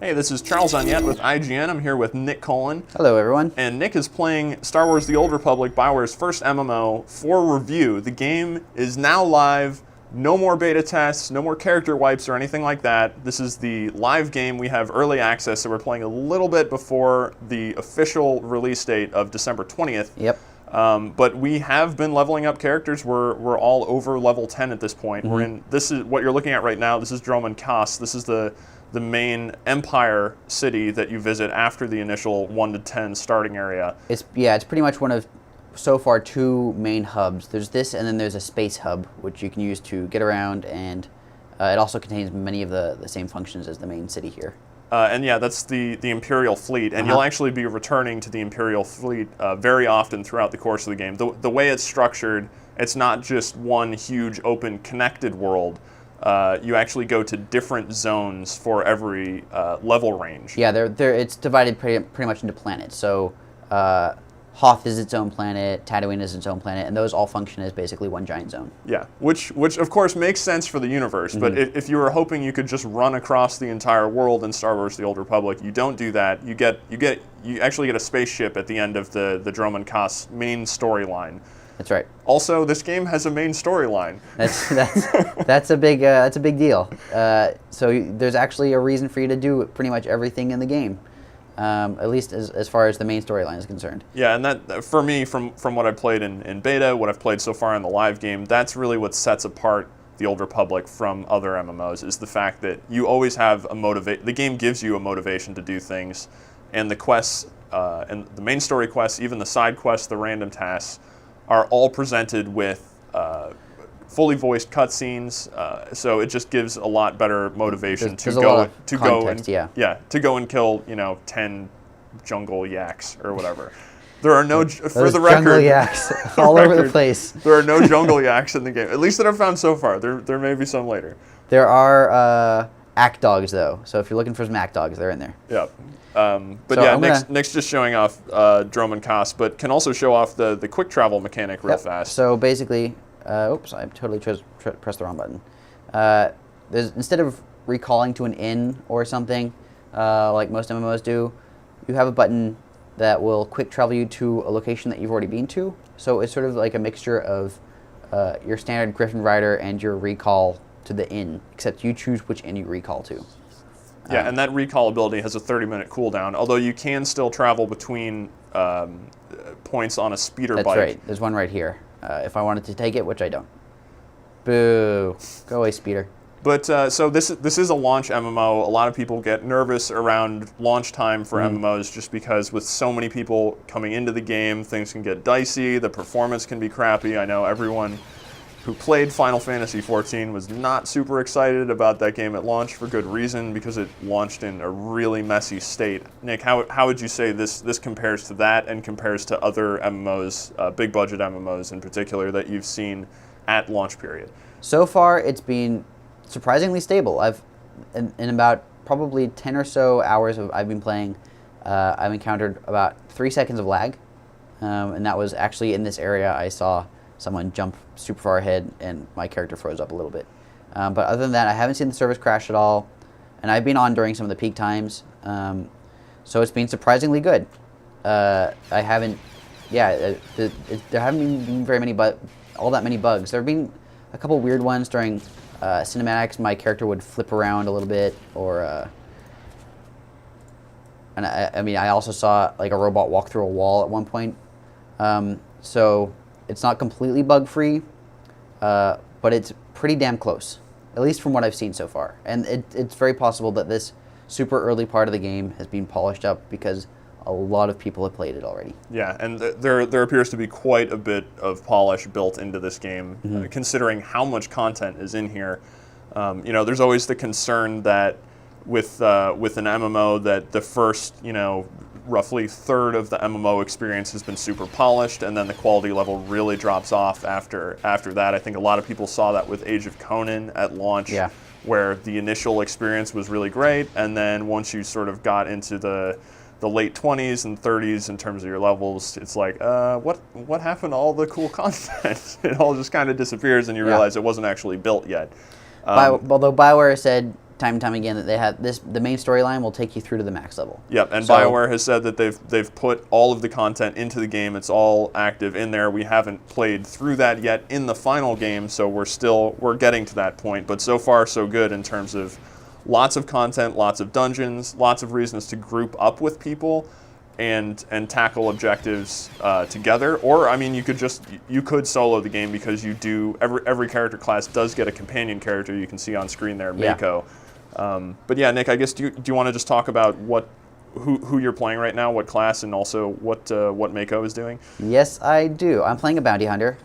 Hey, this is Charles Onyett with IGN. I'm here with Nick Cullen. Hello, everyone. And Nick is playing Star Wars The Old Republic, BioWare's first MMO, for review. The game is now live. No more beta tests, no more character wipes or anything like that. This is the live game. We have early access, so we're playing a little bit before the official release date of December 20th. Yep. But we have been leveling up characters. We're all over level 10 at this point. This is what you're looking at right now. This is Dromund Kaas. This is the main Empire city that you visit after the initial 1 to 10 starting area. It's pretty much one of, so far, two main hubs. There's this, and then there's a space hub, which you can use to get around, and it also contains many of the same functions as the main city here. And yeah, that's the Imperial fleet, and you'll actually be returning to the Imperial fleet very often throughout the course of the game. The way it's structured, it's not just one huge open connected world. You actually go to different zones for every level range. Yeah, it's divided pretty much into planets. So Hoth is its own planet, Tatooine is its own planet, and those all function as basically one giant zone. Yeah, which of course makes sense for the universe, but if you were hoping you could just run across the entire world in Star Wars: The Old Republic, you don't do that. You actually get a spaceship at the end of the Dromund Kaas main storyline. That's right. Also, this game has a main storyline. That's a big deal. So there's actually a reason for you to do pretty much everything in the game, at least as far as the main storyline is concerned. Yeah, and that for me, from what I've played in beta, what I've played so far in the live game, that's really what sets apart the Old Republic from other MMOs, is the fact that you always have a motivation. The game gives you a motivation to do things, and the quests, and the main story quests, even the side quests, the random tasks, are all presented with fully voiced cutscenes, so it just gives a lot better motivation to go and kill 10 jungle yaks or whatever. There are no for the record jungle yaks all over the place. There are no jungle yaks in the game, at least that I've found so far. There may be some later. There are ack dogs though, so if you're looking for some ack dogs, they're in there. Yeah. But so yeah, Nick's just showing off Dromund Kaas, but can also show off the quick travel mechanic real fast. So basically, oops, I totally pressed the wrong button. Instead of recalling to an inn or something, like most MMOs do, you have a button that will quick travel you to a location that you've already been to. So it's sort of like a mixture of your standard Griffin Rider and your recall to the inn, except you choose which inn you recall to. Yeah, and that recall ability has a 30-minute cooldown, although you can still travel between points on a speeder bike. That's right. There's one right here. If I wanted to take it, which I don't. Boo. Go away, speeder. But so this is a launch MMO. A lot of people get nervous around launch time for MMOs just because with so many people coming into the game, things can get dicey, the performance can be crappy. I know everyone who played Final Fantasy XIV was not super excited about that game at launch for good reason, because it launched in a really messy state. Nick, how would you say this compares to that and compares to other MMOs, big budget MMOs in particular, that you've seen at launch period? So far, it's been surprisingly stable. In about probably 10 or so hours I've been playing, I've encountered about 3 seconds of lag, and that was actually in this area. I saw someone jump super far ahead, and my character froze up a little bit. But other than that, I haven't seen the service crash at all, and I've been on during some of the peak times, so it's been surprisingly good. There haven't been very many, all that many bugs. There have been a couple weird ones during cinematics. My character would flip around a little bit, or and I also saw like a robot walk through a wall at one point. So it's not completely bug-free, but it's pretty damn close, at least from what I've seen so far. And it's very possible that this super early part of the game has been polished up because a lot of people have played it already. Yeah, and there appears to be quite a bit of polish built into this game, considering how much content is in here. There's always the concern that with an MMO that the first, roughly third of the MMO experience has been super polished, and then the quality level really drops off after that. I think a lot of people saw that with Age of Conan at launch, where the initial experience was really great, and then once you sort of got into the late 20s and 30s in terms of your levels, it's like, what happened to all the cool content? It all just kind of disappears, and you realize it wasn't actually built yet. Although BioWare said time and time again that they have the main storyline will take you through to the max level. Yep, and BioWare has said that they've put all of the content into the game. It's all active in there. We haven't played through that yet in the final game, so we're getting to that point. But so far, so good in terms of lots of content, lots of dungeons, lots of reasons to group up with people and tackle objectives together. Or I mean, you could solo the game because you do every character class does get a companion character. You can see on screen there, Mako. But yeah, Nick, I guess do you want to just talk about who you're playing right now, what class, and also what Mako is doing? Yes, I do. I'm playing a bounty hunter.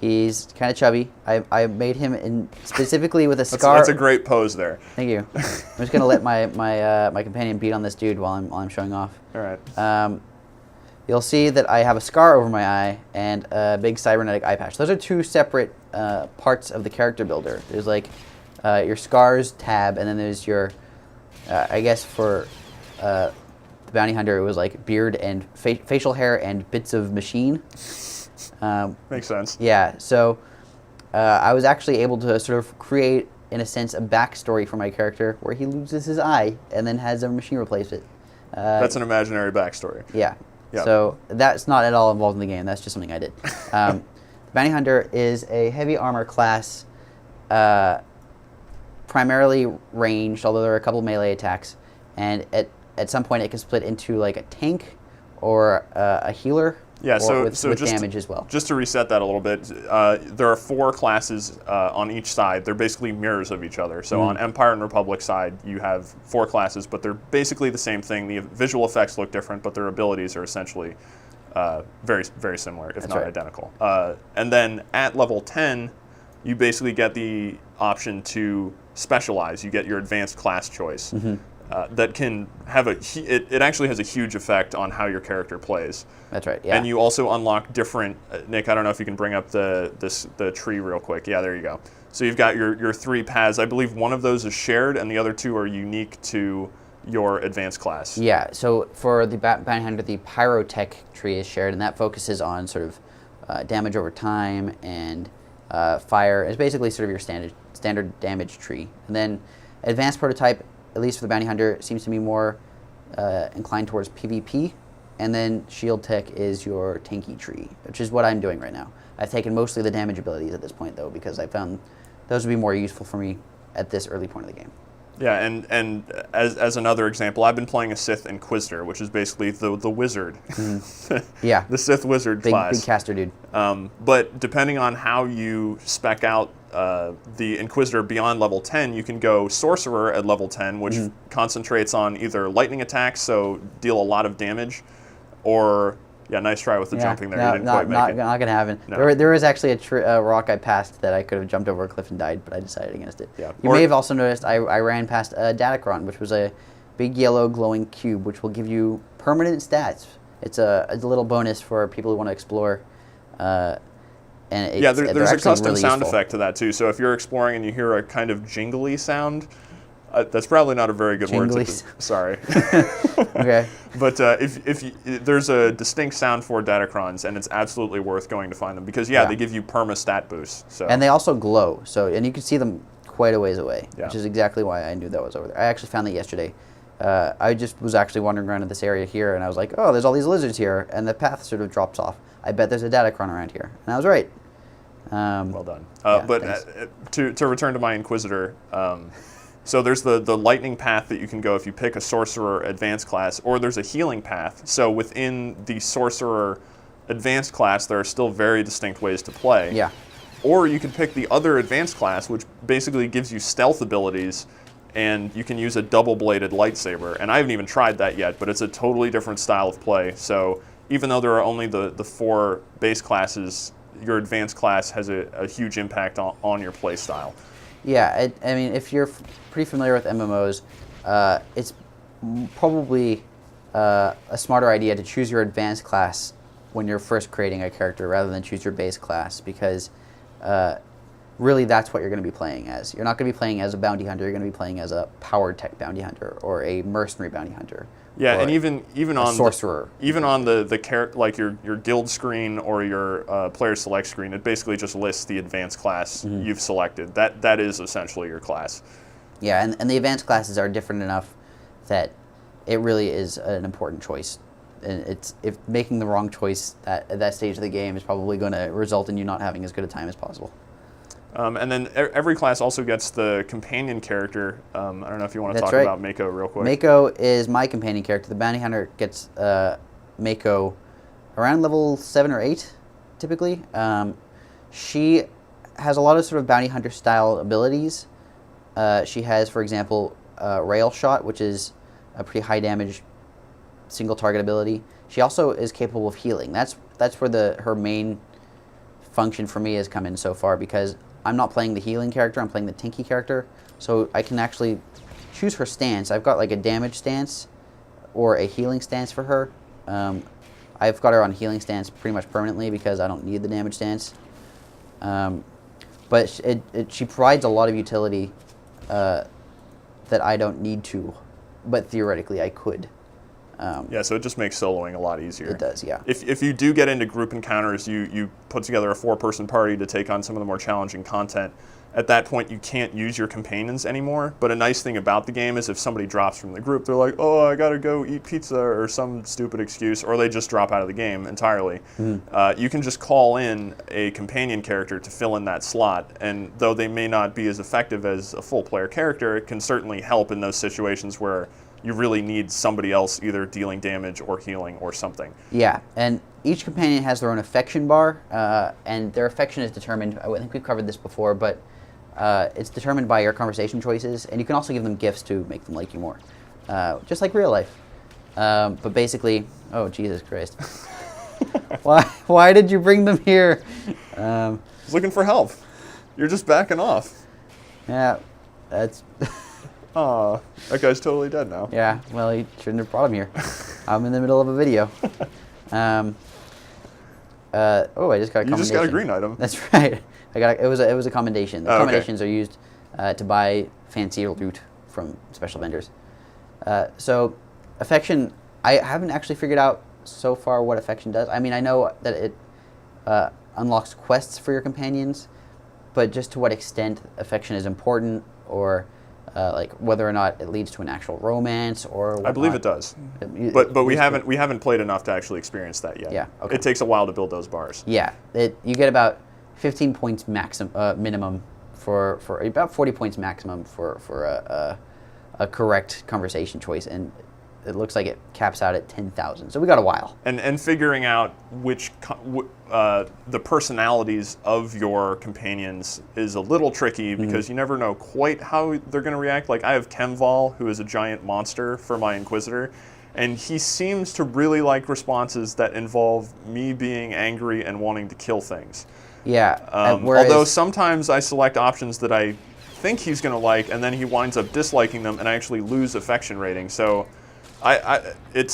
He's kind of chubby. I made him specifically with a scar. That's a great pose there. Thank you. I'm just gonna let my companion beat on this dude while I'm showing off. All right. You'll see that I have a scar over my eye and a big cybernetic eye patch. Those are two separate parts of the character builder. There's like your scars tab, and then there's your, I guess for the bounty hunter, it was like beard and facial hair and bits of machine. Makes sense. Yeah, so I was actually able to sort of create, in a sense, a backstory for my character where he loses his eye and then has a machine replace it. That's an imaginary backstory. Yeah. Yep. So that's not at all involved in the game. That's just something I did. The bounty hunter is a heavy armor class, primarily ranged, although there are a couple melee attacks. And at some point it can split into like a tank or a healer. Yeah, so with just damage as well. Just to reset that a little bit, there are 4 classes on each side. They're basically mirrors of each other. So on Empire and Republic side, you have 4 classes, but they're basically the same thing. The visual effects look different, but their abilities are essentially very, very similar, if not identical. And then at level 10, you basically get the option to specialize. You get your advanced class choice. That can have it actually has a huge effect on how your character plays. That's right, yeah. And you also unlock different, Nick, I don't know if you can bring up the tree real quick. Yeah, there you go. So you've got your 3 paths. I believe one of those is shared and the other 2 are unique to your advanced class. Yeah, so for the bounty hunter, the pyrotech tree is shared, and that focuses on sort of damage over time and fire. It's basically sort of your standard damage tree. And then advanced prototype, at least for the bounty hunter, seems to be more inclined towards PvP. And then shield tech is your tanky tree, which is what I'm doing right now. I've taken mostly the damage abilities at this point, though, because I found those would be more useful for me at this early point of the game. Yeah, and as another example, I've been playing a Sith Inquisitor, which is basically the wizard. Yeah. The Sith wizard class. Big caster dude. But depending on how you spec out the Inquisitor beyond level 10, you can go Sorcerer at level 10, which concentrates on either lightning attacks, so deal a lot of damage, or... Yeah, nice try with the jumping there. You didn't quite make it. Not going to happen. No. There was actually a rock I passed that I could have jumped over a cliff and died, but I decided against it. Yeah. You may have also noticed I ran past a Datacron, which was a big yellow glowing cube, which will give you permanent stats. It's a little bonus for people who want to explore. And there's a custom really sound effect to that, too. So if you're exploring and you hear a kind of jingly sound... that's probably not a very good word. Sorry. Okay. But there's a distinct sound for Datacrons, and it's absolutely worth going to find them because they give you perma stat boosts. So. And they also glow, and you can see them quite a ways away, which is exactly why I knew that was over there. I actually found that yesterday. I just was actually wandering around in this area here, and I was like, oh, there's all these lizards here, and the path sort of drops off. I bet there's a Datacron around here, and I was right. Well done. To return to my Inquisitor. So there's the lightning path that you can go if you pick a sorcerer advanced class, or there's a healing path. So within the sorcerer advanced class, there are still very distinct ways to play. Yeah. Or you can pick the other advanced class, which basically gives you stealth abilities, and you can use a double-bladed lightsaber. And I haven't even tried that yet, but it's a totally different style of play. So even though there are only the 4 base classes, your advanced class has a huge impact on your play style. Yeah, I mean, if you're pretty familiar with MMOs, it's probably a smarter idea to choose your advanced class when you're first creating a character rather than choose your base class, because really that's what you're going to be playing as. You're not going to be playing as a bounty hunter, you're going to be playing as a power tech bounty hunter or a mercenary bounty hunter. Yeah, and even on sorcerer, even on the like your guild screen or your player select screen, it basically just lists the advanced class you've selected. That is essentially your class. Yeah, and the advanced classes are different enough that it really is an important choice. And if making the wrong choice at that stage of the game is probably going to result in you not having as good a time as possible. And then every class also gets the companion character. I don't know if you want to talk about Mako real quick. Mako is my companion character. The bounty hunter gets Mako around level 7 or 8, typically. She has a lot of sort of bounty hunter style abilities. She has, for example, rail shot, which is a pretty high damage single target ability. She also is capable of healing. That's where her main function for me has come in so far, because I'm not playing the healing character, I'm playing the tanky character. So I can actually choose her stance. I've got like a damage stance or a healing stance for her. I've got her on healing stance pretty much permanently because I don't need the damage stance. But she provides a lot of utility that I don't need to, but theoretically I could. Yeah, so it just makes soloing a lot easier. It does, yeah. If you do get into group encounters, you put together a 4-person party to take on some of the more challenging content. At that point, you can't use your companions anymore. But a nice thing about the game is if somebody drops from the group, they're like, oh, I gotta go eat pizza, or some stupid excuse, or they just drop out of the game entirely. You can just call in a companion character to fill in that slot. And though they may not be as effective as a full player character, it can certainly help in those situations where you really need somebody else either dealing damage or healing or something. Yeah, and each companion has their own affection bar, and their affection is determined, I think we've covered this before, but it's determined by your conversation choices, and you can also give them gifts to make them like you more, just like real life. But basically, oh, Jesus Christ. Why did you bring them here? He's looking for help. You're just backing off. Yeah, that's... Aw, that guy's totally dead now. Yeah, well, he shouldn't have brought him here. I'm in the middle of a video. I just got a commendation. You just got a green item. That's right. It was a commendation. The commendations are used to buy fancy loot from special vendors. So, affection, I haven't actually figured out so far what affection does. I mean, I know that it unlocks quests for your companions, but just to what extent affection is important, or like whether or not it leads to an actual romance or whatnot. I believe it does, but we haven't played enough to actually experience that yet. Yeah, okay. It takes a while to build those bars. Yeah, you get about 15 points minimum for about 40 points maximum for a correct conversation choice, and it looks like it caps out at 10,000. So we got a while. And figuring out which the personalities of your companions is a little tricky because you never know quite how they're going to react. Like I have Kemval, who is a giant monster for my Inquisitor, and he seems to really like responses that involve me being angry and wanting to kill things. Yeah. Although sometimes I select options that I think he's going to like, and then he winds up disliking them, and I actually lose affection rating. So it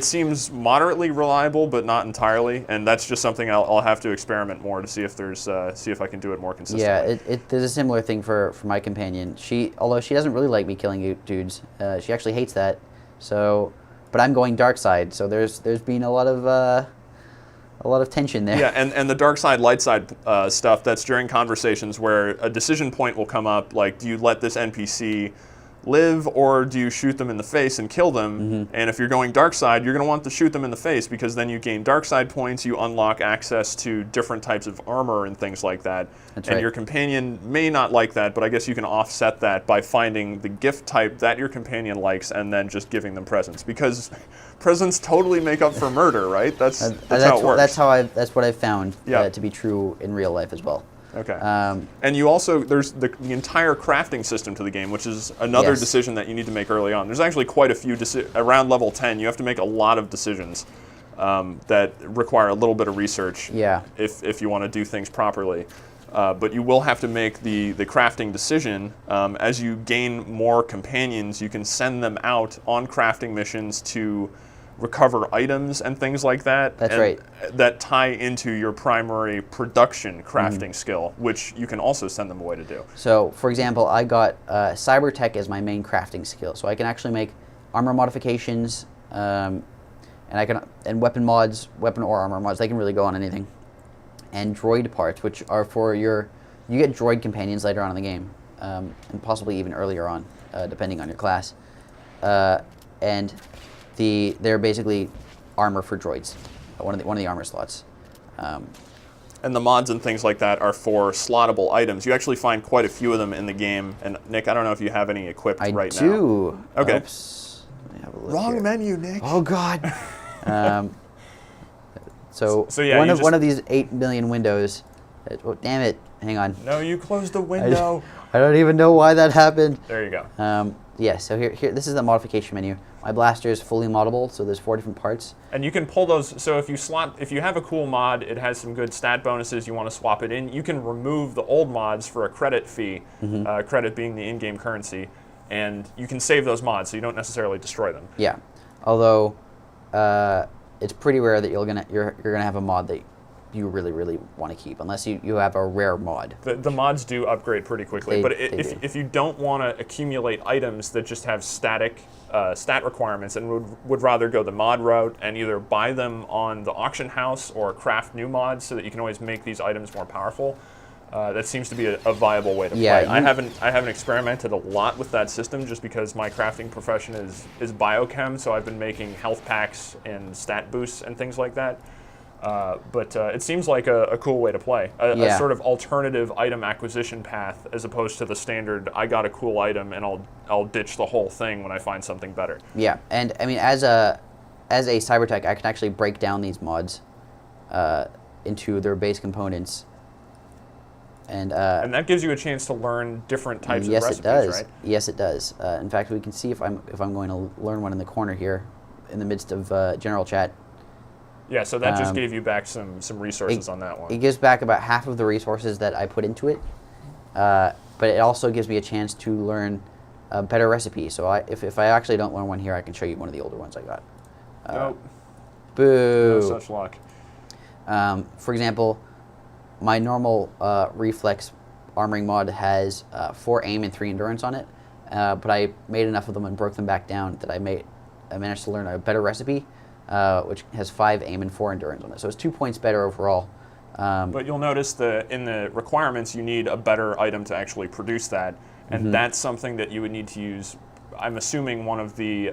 seems moderately reliable, but not entirely, and that's just something I'll have to experiment more to see if I can do it more consistently. Yeah, there's a similar thing for my companion. Although she doesn't really like me killing dudes, she actually hates that. So, but I'm going dark side, so there's been a lot of tension there. Yeah, and the dark side, light side stuff, that's during conversations where a decision point will come up, like, do you let this NPC live, or do you shoot them in the face and kill them? And if you're going dark side, you're going to want to shoot them in the face, because then you gain dark side points, you unlock access to different types of armor and things like that. That's and right. Your companion may not like that, but I guess you can offset that by finding the gift type that your companion likes and then just giving them presents, because presents totally make up for murder, right? That's how it works. That's what I've found to be true in real life as well. Okay. And you also, there's the entire crafting system to the game, which is another decision that you need to make early on. There's actually quite a few, around level 10, you have to make a lot of decisions that require a little bit of research if you want to do things properly. But you will have to make the crafting decision. As you gain more companions, you can send them out on crafting missions to recover items and things like that. That's right. That tie into your primary production crafting skill, which you can also send them away to do. So, for example, I got cyber tech as my main crafting skill, so I can actually make armor modifications, and weapon mods, weapon or armor mods. They can really go on anything. And droid parts, which are for you get droid companions later on in the game. and possibly even earlier on, depending on your class. And they're basically armor for droids, one of the armor slots. And the mods and things like that are for slottable items. You actually find quite a few of them in the game. And Nick, I don't know if you have any equipped right now. I do. Okay. Oops. Let me have a look Wrong here. menu, Nick. Oh God. So yeah, one of these 8 million windows. Oh, damn it! Hang on. No, you closed the window. I don't even know why that happened. There you go. Yeah. So here, this is the modification menu. My blaster is fully moddable, so there's 4 different parts. And you can pull those. So if you have a cool mod, it has some good stat bonuses. You want to swap it in. You can remove the old mods for a credit fee. Credit being the in-game currency, and you can save those mods, so you don't necessarily destroy them. Yeah. Although it's pretty rare that you're gonna have a mod that you really want to keep, unless you have a rare mod. The mods do upgrade pretty quickly, but do. if you don't want to accumulate items that just have static stat requirements and would rather go the mod route and either buy them on the auction house or craft new mods so that you can always make these items more powerful, that seems to be a viable way to play. I haven't experimented a lot with that system just because my crafting profession is biochem, so I've been making health packs and stat boosts and things like that. But it seems like a cool way to play, a sort of alternative item acquisition path as opposed to the standard, I got a cool item and I'll ditch the whole thing when I find something better. Yeah, and I mean, as a cybertech, I can actually break down these mods into their base components. And that gives you a chance to learn different types of recipes, right? Yes, it does. In fact, we can see if I'm going to learn one in the corner here, in the midst of general chat. Yeah, so that just gave you back some resources on that one. It gives back about half of the resources that I put into it, but it also gives me a chance to learn a better recipe. So if I actually don't learn one here, I can show you one of the older ones I got. Nope. Boo. No such luck. For example, my normal reflex armoring mod has 4 aim and 3 endurance on it, but I made enough of them and broke them back down that I managed to learn a better recipe, which has 5 aim and 4 endurance on it. So it's 2 points better overall. But you'll notice in the requirements, you need a better item to actually produce that, and that's something that you would need to use. I'm assuming one of the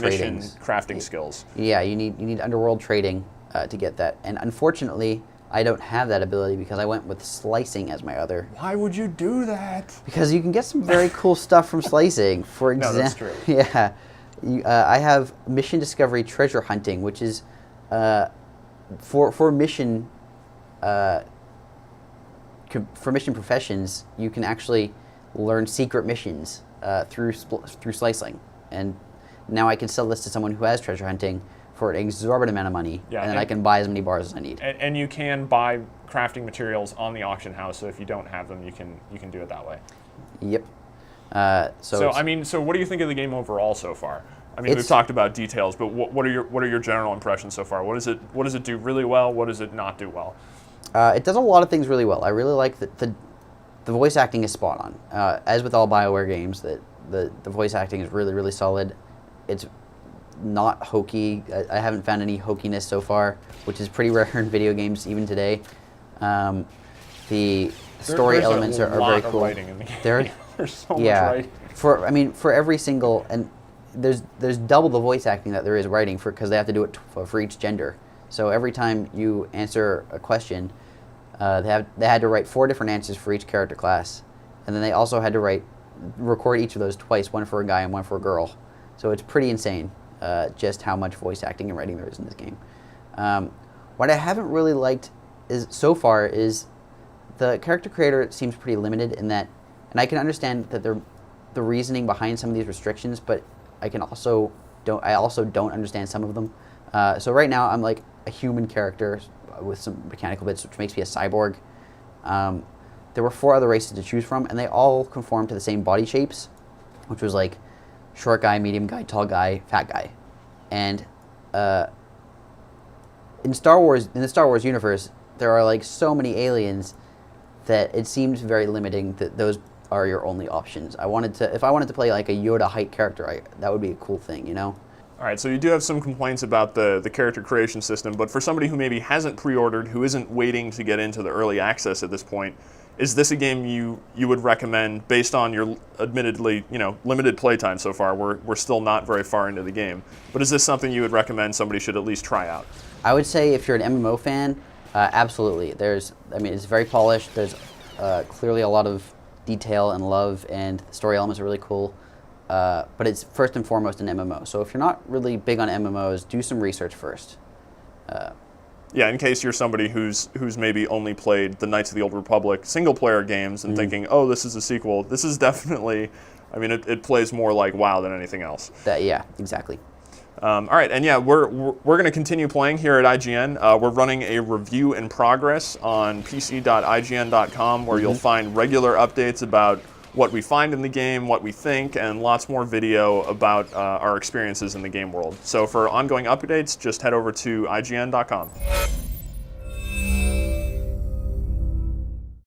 mission crafting skills. Yeah, you need underworld trading to get that, and unfortunately, I don't have that ability because I went with slicing as my other. Why would you do that? Because you can get some very cool stuff from slicing. For example, no, that's true. Yeah. I have mission discovery treasure hunting, which is for mission professions. You can actually learn secret missions through slicing, and now I can sell this to someone who has treasure hunting for an exorbitant amount of money, and then I can buy as many bars as I need. And you can buy crafting materials on the auction house. So if you don't have them, you can do it that way. Yep. So what do you think of the game overall so far? I mean, we've talked about details, but what are your general impressions so far? What does it do really well? What does it not do well? It does a lot of things really well. I really like that the voice acting is spot on. As with all BioWare games, the voice acting is really solid. It's not hokey. I haven't found any hokiness so far, which is pretty rare in video games even today. The story elements are very cool. Writing in the game. There's so much writing. For every single, and there's double the voice acting that there is writing because they have to do it for each gender. So every time you answer a question, they had to write 4 different answers for each character class, and then they also had to record each of those twice, one for a guy and one for a girl. So it's pretty insane just how much voice acting and writing there is in this game. What I haven't really liked so far is the character creator seems pretty limited in that, and I can understand that the reasoning behind some of these restrictions, but I also don't understand some of them. So right now I'm like a human character with some mechanical bits, which makes me a cyborg. There were 4 other races to choose from, and they all conform to the same body shapes, which was like short guy, medium guy, tall guy, fat guy. And in the Star Wars universe, there are like so many aliens that it seems very limiting that those are your only options. If I wanted to play like a Yoda height character, that would be a cool thing, you know? All right, so you do have some complaints about the character creation system, but for somebody who maybe hasn't pre-ordered, who isn't waiting to get into the early access at this point, is this a game you would recommend based on your admittedly limited playtime so far? We're still not very far into the game, but is this something you would recommend somebody should at least try out? I would say if you're an MMO fan, absolutely. It's very polished. There's clearly a lot of detail and love, and the story elements are really cool. But it's first and foremost an MMO. So if you're not really big on MMOs, do some research first. Yeah, in case you're somebody who's maybe only played the Knights of the Old Republic single-player games and thinking, oh, this is a sequel, this is definitely, it plays more like WoW than anything else. Yeah, exactly. All right, and yeah, we're going to continue playing here at IGN. We're running a review in progress on pc.ign.com where you'll find regular updates about what we find in the game, what we think, and lots more video about our experiences in the game world. So for ongoing updates, just head over to ign.com.